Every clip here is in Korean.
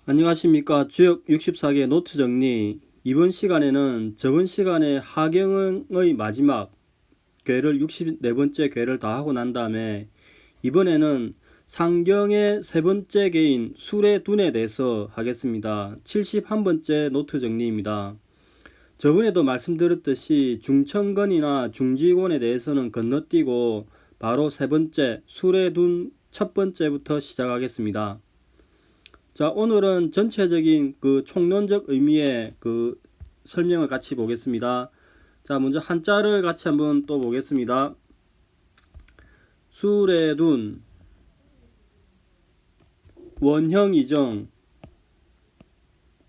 안녕하십니까. 주역 64개 노트 정리. 이번 시간에는 저번 시간에 하경의 마지막 괴를 64번째 괴를 다 하고 난 다음에 이번에는 상경의 세 번째 괴인 수레둔에 대해서 하겠습니다. 71번째 노트 정리입니다. 저번에도 말씀드렸듯이 중천건이나 중지곤에 대해서는 건너뛰고 바로 세 번째 수레둔 첫 번째부터 시작하겠습니다. 자, 오늘은 전체적인 그 총론적 의미의 그 설명을 같이 보겠습니다. 자, 먼저 한자를 같이 한번 또 보겠습니다. 수레둔, 원형이정,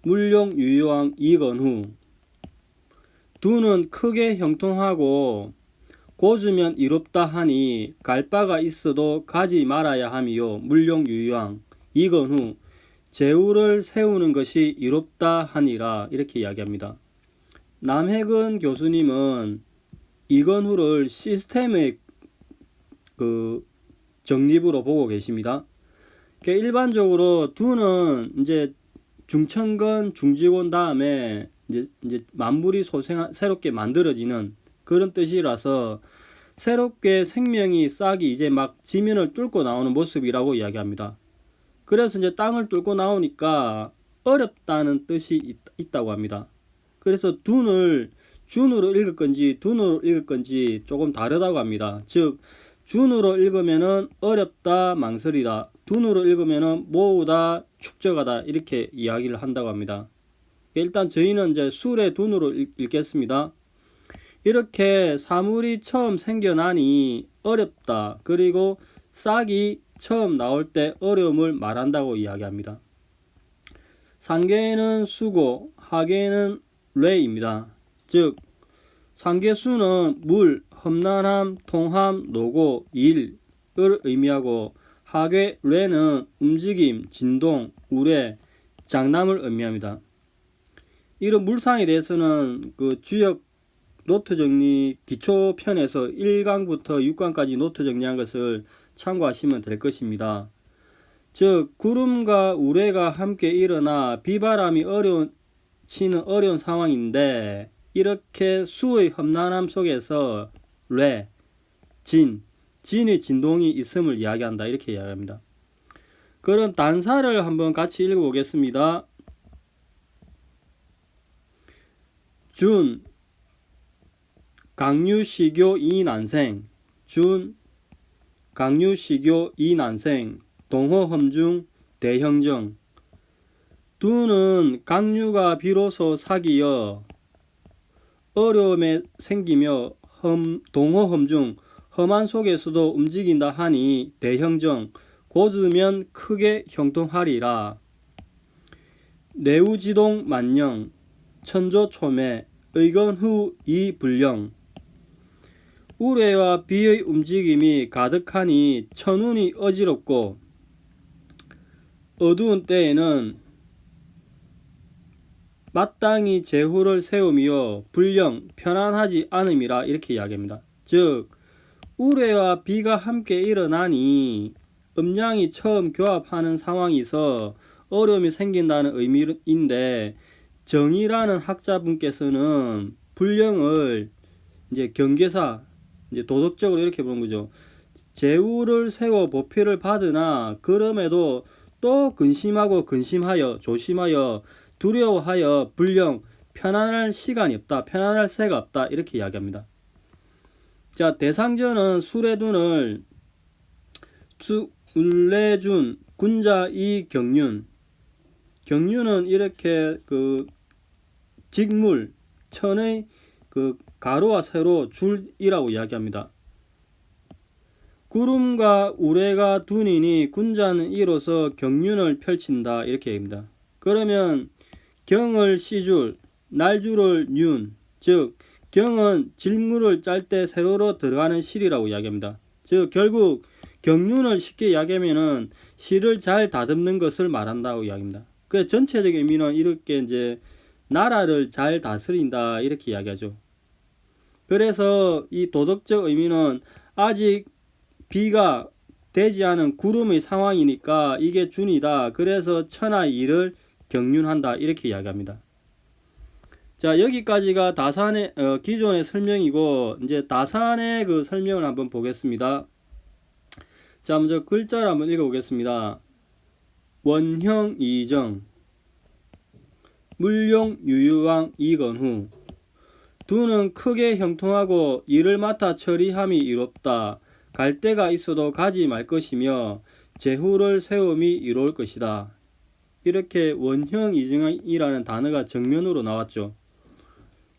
물용유효왕 이건후. 두는 크게 형통하고 고주면 이롭다 하니 갈 바가 있어도 가지 말아야 함이요. 물용유효왕 이건후. 제후를 세우는 것이 이롭다 하니라, 이렇게 이야기합니다. 남혜근 교수님은 이건후를 시스템의 그 정립으로 보고 계십니다. 일반적으로 두는 이제 중천건, 중지곤 다음에 이제 만물이 새롭게 만들어지는 그런 뜻이라서 새롭게 생명이 싹이 이제 막 지면을 뚫고 나오는 모습이라고 이야기합니다. 그래서 이제 땅을 뚫고 나오니까 어렵다는 뜻이 있다고 합니다. 그래서 둔을 준으로 읽을 건지 둔으로 읽을 건지 조금 다르다고 합니다. 즉 준으로 읽으면은 어렵다, 망설이다. 둔으로 읽으면은 모으다, 축적하다, 이렇게 이야기를 한다고 합니다. 일단 저희는 이제 수레둔으로 읽겠습니다. 이렇게 사물이 처음 생겨나니 어렵다. 그리고 싹이 처음 나올 때 어려움을 말한다고 이야기합니다. 상계에는 수고, 하계에는 뢰입니다. 즉 상계수는 물, 험난함, 통함, 노고, 일을 의미하고 하계 뢰는 움직임, 진동, 우뢰, 장남을 의미합니다. 이런 물상에 대해서는 그 주역 노트 정리 기초편에서 1강부터 6강까지 노트 정리한 것을 참고하시면 될 것입니다. 즉 구름과 우레가 함께 일어나 비바람이 치는 어려운 상황인데 이렇게 수의 험난함 속에서 진의 진동이 있음을 이야기한다, 이렇게 이야기합니다. 그럼 단사를 한번 같이 읽어보겠습니다. 준 강유시교 이난생, 준 강유시교 이난생, 동호험중 대형정. 두는 강유가 비로소 사기여 어려움에 생기며 동호험중 험한 속에서도 움직인다 하니 대형정, 고즈면 크게 형통하리라. 내우지동 만영, 천조초매, 의건후 이불령. 우레와 비의 움직임이 가득하니 천운이 어지럽고 어두운 때에는 마땅히 제후를 세우며 불령 편안하지 않음이라, 이렇게 이야기합니다. 즉 우레와 비가 함께 일어나니 음양이 처음 교합하는 상황에서 어려움이 생긴다는 의미인데 정의라는 학자분께서는 불령을 이제 경계사, 이제 도덕적으로 이렇게 보는 거죠. 제후를 세워 보필을 받으나 그럼에도 또 근심하여 조심하여 두려워하여 불령 편안할 시간이 없다, 편안할 새가 없다, 이렇게 이야기합니다. 자, 대상전은 수레둔을 울레준 군자 이경륜, 경륜은 이렇게 그 직물 천의 그 가로와 세로 줄이라고 이야기합니다. 구름과 우레가 둔이니 군자는 이로써 경륜을 펼친다, 이렇게 얘기합니다. 그러면 경을 시줄, 날줄을 윤, 즉 경은 질물을 짤 때 세로로 들어가는 실이라고 이야기합니다. 즉 결국 경륜을 쉽게 이야기하면은 실을 잘 다듬는 것을 말한다고 이야기합니다. 그 전체적인 의미는 이렇게 이제 나라를 잘 다스린다, 이렇게 이야기하죠. 그래서 이 도덕적 의미는 아직 비가 되지 않은 구름의 상황이니까 이게 준이다. 그래서 천하 일을 경륜한다 이렇게 이야기합니다. 자, 여기까지가 다산의 기존의 설명이고 이제 다산의 그 설명을 한번 보겠습니다. 자, 먼저 글자를 한번 읽어보겠습니다. 원형 이정, 물용 유유왕 이건후. 두는 크게 형통하고 일을 맡아 처리함이 이롭다. 갈 데가 있어도 가지 말 것이며 제후를 세움이 이로울 것이다. 이렇게 원형 이정이라는 단어가 정면으로 나왔죠.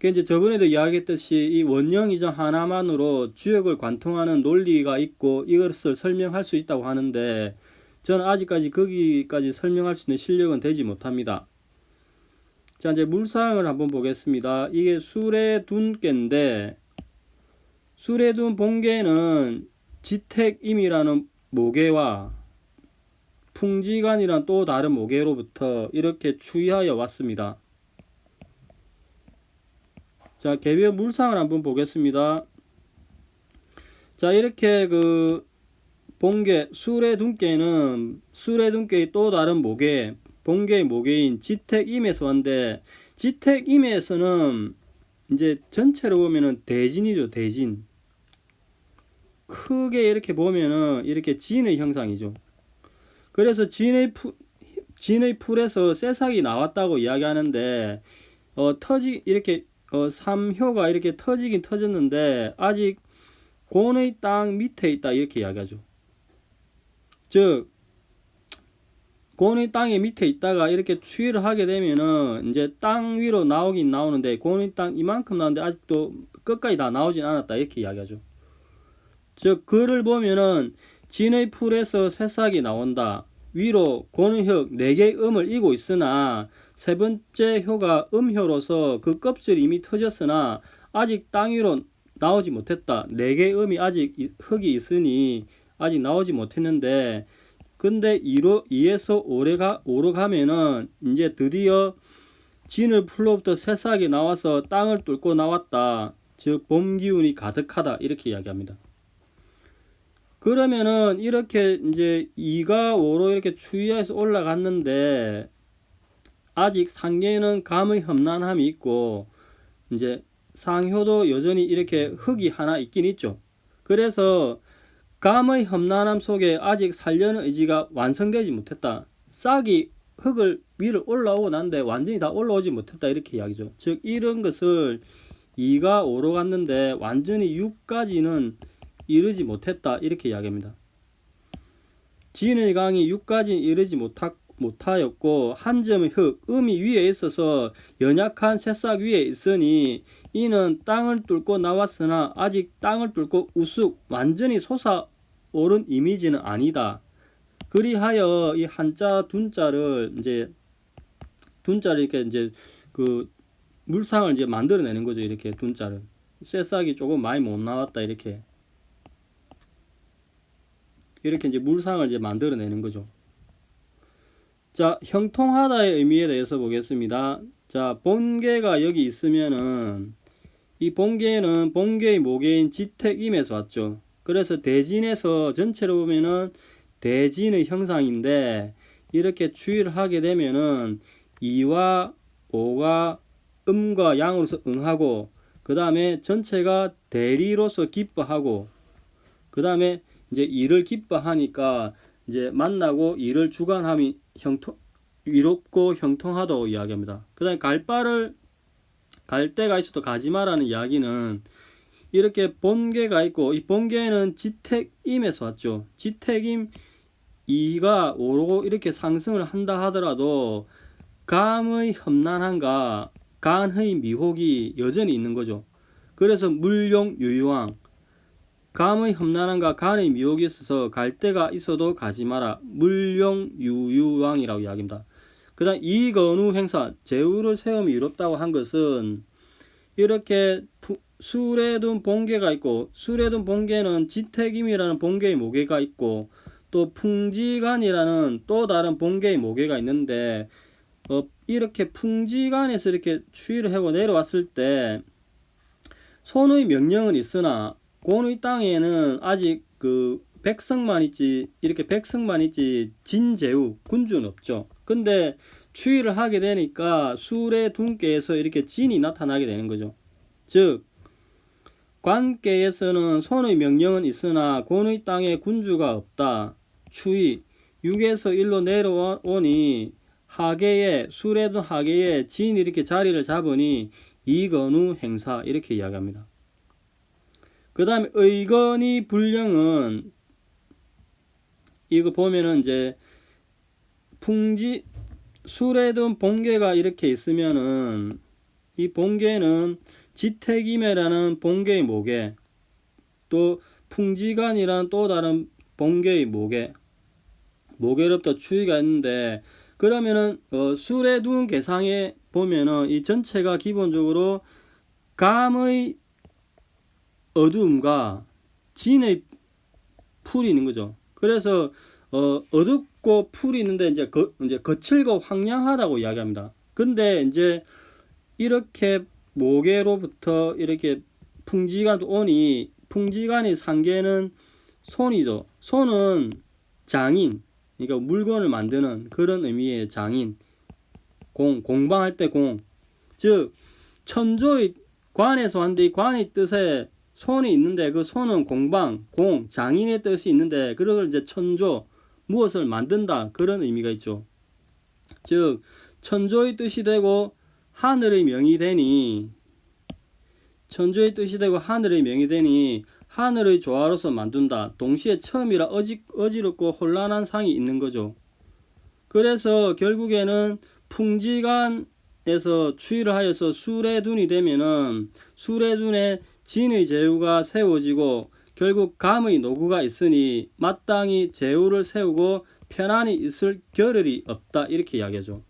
이제 저번에도 이야기했듯이 이 원형 이정 하나만으로 주역을 관통하는 논리가 있고 이것을 설명할 수 있다고 하는데 저는 아직까지 거기까지 설명할 수 있는 실력은 되지 못합니다. 자, 이제 물사항을 한번 보겠습니다. 이게 수레둔께인데 수레둔 본계는 지택임이라는 모계와 풍지간이란 또 다른 모계로부터 이렇게 추이하여 왔습니다. 자, 개별 물상을 한번 보겠습니다. 자, 이렇게 그 본계 수레둔께는 수레둔께의 또 다른 모계, 본계의 모계인 지택임에서 왔는데 지택임에서는 이제 전체로 보면은 대진이죠. 대진. 크게 이렇게 보면은 이렇게 진의 형상이죠. 그래서 진의 풀에서 새싹이 나왔다고 이야기하는데 이렇게 3효가 이렇게 터지긴 터졌는데 아직 곤의 땅 밑에 있다 이렇게 이야기하죠. 즉 곤의 땅의 밑에 있다가 이렇게 추이를 하게 되면은 이제 땅 위로 나오긴 나오는데 곤의 땅 이만큼 나오는데 아직도 끝까지 다 나오진 않았다 이렇게 이야기하죠. 즉 글을 보면은 진의 풀에서 새싹이 나온다. 위로 곤의 4개의 음을 이고 있으나 세 번째 효가 음효로서 그 껍질이 이미 터졌으나 아직 땅 위로 나오지 못했다. 4개의 음이 아직 흙이 있으니 아직 나오지 못했는데 근데 2에서 5로 가면은 이제 드디어 진의 풀로부터 새싹이 나와서 땅을 뚫고 나왔다. 즉 봄 기운이 가득하다 이렇게 이야기합니다. 그러면은 이렇게 이제 2가 5로 이렇게 추이해서 올라갔는데 아직 상계에는 감의 험난함이 있고 이제 상효도 여전히 이렇게 흙이 하나 있긴 있죠. 그래서 감의 험난함 속에 아직 살려는 의지가 완성되지 못했다. 싹이 흙을 위를 올라오고 난데 완전히 다 올라오지 못했다 이렇게 이야기죠. 즉 이런 것을 2가 5로 갔는데 완전히 6까지는 이르지 못했다 이렇게 이야기합니다. 진의 강이 6까지 이르지 못하였고 한 점의 흙, 음이 위에 있어서 연약한 새싹 위에 있으니 이는 땅을 뚫고 나왔으나 아직 땅을 뚫고 우쑥 완전히 솟아오른 이미지는 아니다. 그리하여 이 한자 둔자를 이렇게 이제 그 물상을 이제 만들어내는 거죠. 이렇게 둔자를 새싹이 조금 많이 못 나왔다 이렇게 이제 물상을 이제 만들어내는 거죠. 자, 형통하다의 의미에 대해서 보겠습니다. 자, 본계가 여기 있으면은 이 본계는 본계의 모계인 지택임에서 왔죠. 그래서 대진에서 전체로 보면은 대진의 형상인데 이렇게 추이를 하게 되면은 2와 5가 음과 양으로서 응하고 그 다음에 전체가 대리로서 기뻐하고 그 다음에 이제 이를 기뻐하니까 이제 만나고 이를 주관함이 위롭고 형통하다고 이야기합니다. 그 다음에 갈 데가 있어도 가지마라는 이야기는 이렇게 본계가 있고 이 본계는 지택임에서 왔죠. 지택임 2가 5로 이렇게 상승을 한다 하더라도 감의 험난함과 간의 미혹이 여전히 있는 거죠. 그래서 물용 유유왕 감의 험난함과 간의 미혹이 있어서 갈 데가 있어도 가지 마라. 물용 유유왕이라고 이야기합니다. 그 다음 이건우 행사 제후를 세움이 이롭다고 한 것은 이렇게 수레둔 본계가 있고 수레둔 본계는 지택임이라는 본계의 모계가 있고 또 풍지간이라는 또 다른 본계의 모계가 있는데 이렇게 풍지간에서 이렇게 추이를 하고 내려왔을 때 손의 명령은 있으나 곤의 땅에는 아직 그 백성만 있지 진제후 군주는 없죠. 근데 추위를 하게 되니까 술의 둔께에서 이렇게 진이 나타나게 되는 거죠. 즉 관께에서는 손의 명령은 있으나 곤의 땅에 군주가 없다. 추위 6에서 1로 내려오니 하계에 술에 둔 하계에 진이 이렇게 자리를 잡으니 이건우 행사 이렇게 이야기합니다. 그 다음에 의건이 불령은 이거 보면은 이제 풍지 술에 둔 본계가 이렇게 있으면은 이 본계는 지택임해라는 본계의 모계, 또 풍지간이라는 또 다른 본계의 모계, 모계로부터 추위가 있는데, 그러면은 술에 둔 계상에 보면은 이 전체가 기본적으로 감의 어두움과 진의 풀이 있는 거죠. 그래서 어둡고 풀이 있는데 이제 거칠고 황량하다고 이야기합니다. 근데 이제 이렇게 모계로부터 이렇게 풍지간 오니 풍지간의 상계는 손이죠. 손은 장인, 그러니까 물건을 만드는 그런 의미의 장인. 공방할 때 공. 즉 천조의 관에서 한데 이 관의 뜻에 손이 있는데 그 손은 공방, 공, 장인의 뜻이 있는데 그걸 이제 천조, 무엇을 만든다 그런 의미가 있죠. 즉 천조의 뜻이 되고 하늘의 명이 되니 천조의 뜻이 되고 하늘의 명이 되니 하늘의 조화로서 만든다. 동시에 처음이라 어지럽고 혼란한 상이 있는 거죠. 그래서 결국에는 풍지간에서 추위를 하여서 술에둔이 되면은 술에둔에 진의 제후가 세워지고 결국 감의 노구가 있으니 마땅히 제후를 세우고 편안히 있을 겨를이 없다 이렇게 이야기하죠.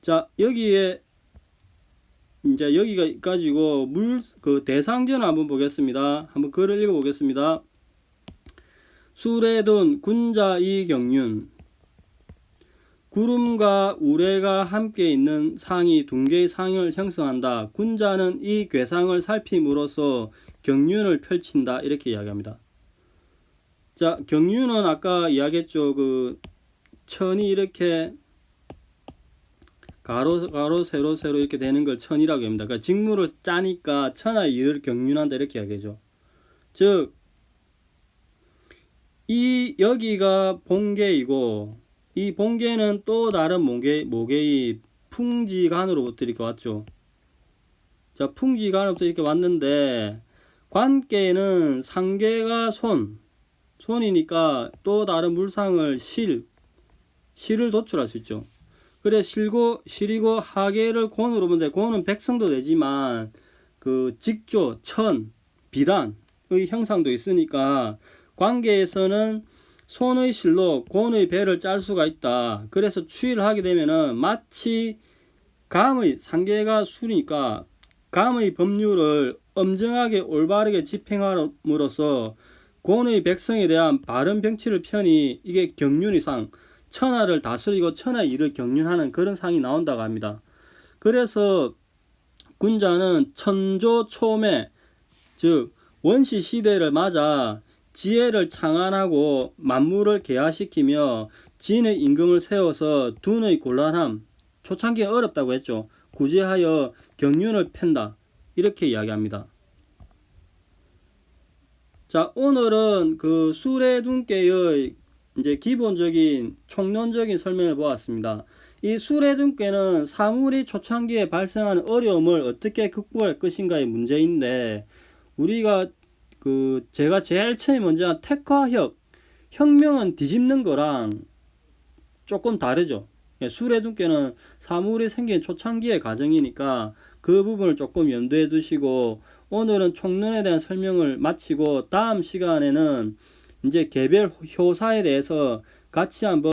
자, 여기에 이제 여기가 가지고 그 대상전을 한번 보겠습니다. 한번 글을 읽어 보겠습니다. 술에둔 군자이 경륜. 구름과 우레가 함께 있는 상이 둔개의 상을 형성한다. 군자는 이 괴상을 살핌으로써 경륜을 펼친다. 이렇게 이야기합니다. 자, 경륜은 아까 이야기했죠. 그 천이 이렇게 가로 세로 이렇게 되는 걸 천이라고 합니다. 그러니까 직무를 짜니까 천하의 일을 경륜한다 이렇게 이야기하죠. 즉 이 여기가 본계이고 이 본계는 또 다른 모계의 풍지간으로부터 이렇게 왔죠. 자, 풍지간으로부터 이렇게 왔는데 관계는 상계가 손이니까 또 다른 물상을 실을 도출할 수 있죠. 그래 실이고 하계를 곤으로 보는데 곤은 백성도 되지만 그 직조, 천, 비단의 형상도 있으니까 관계에서는 손의 실로 곤의 배를 짤 수가 있다. 그래서 추위를 하게 되면은 마치 감의 상계가 술이니까 감의 법률을 엄정하게 올바르게 집행함으로써 곤의 백성에 대한 바른 병치를 펴니 이게 경륜의 상, 천하를 다스리고 천하의 일을 경륜하는 그런 상이 나온다고 합니다. 그래서 군자는 천조초매, 즉 원시 시대를 맞아 지혜를 창안하고 만물을 개화시키며 진의 임금을 세워서 둔의 곤란함, 초창기에 어렵다고 했죠. 구제하여 경륜을 편다. 이렇게 이야기합니다. 자, 오늘은 그 수레둔께의 이제 기본적인 총론적인 설명을 보았습니다. 이 수레둔께는 사물이 초창기에 발생하는 어려움을 어떻게 극복할 것인가의 문제인데 우리가 제가 제일 처음에 먼저 한 택화협, 혁명은 뒤집는 거랑 조금 다르죠. 수레둔께는 사물이 생긴 초창기의 과정이니까 그 부분을 조금 염두에 두시고 오늘은 총론에 대한 설명을 마치고 다음 시간에는 이제 개별 효사에 대해서 같이 한번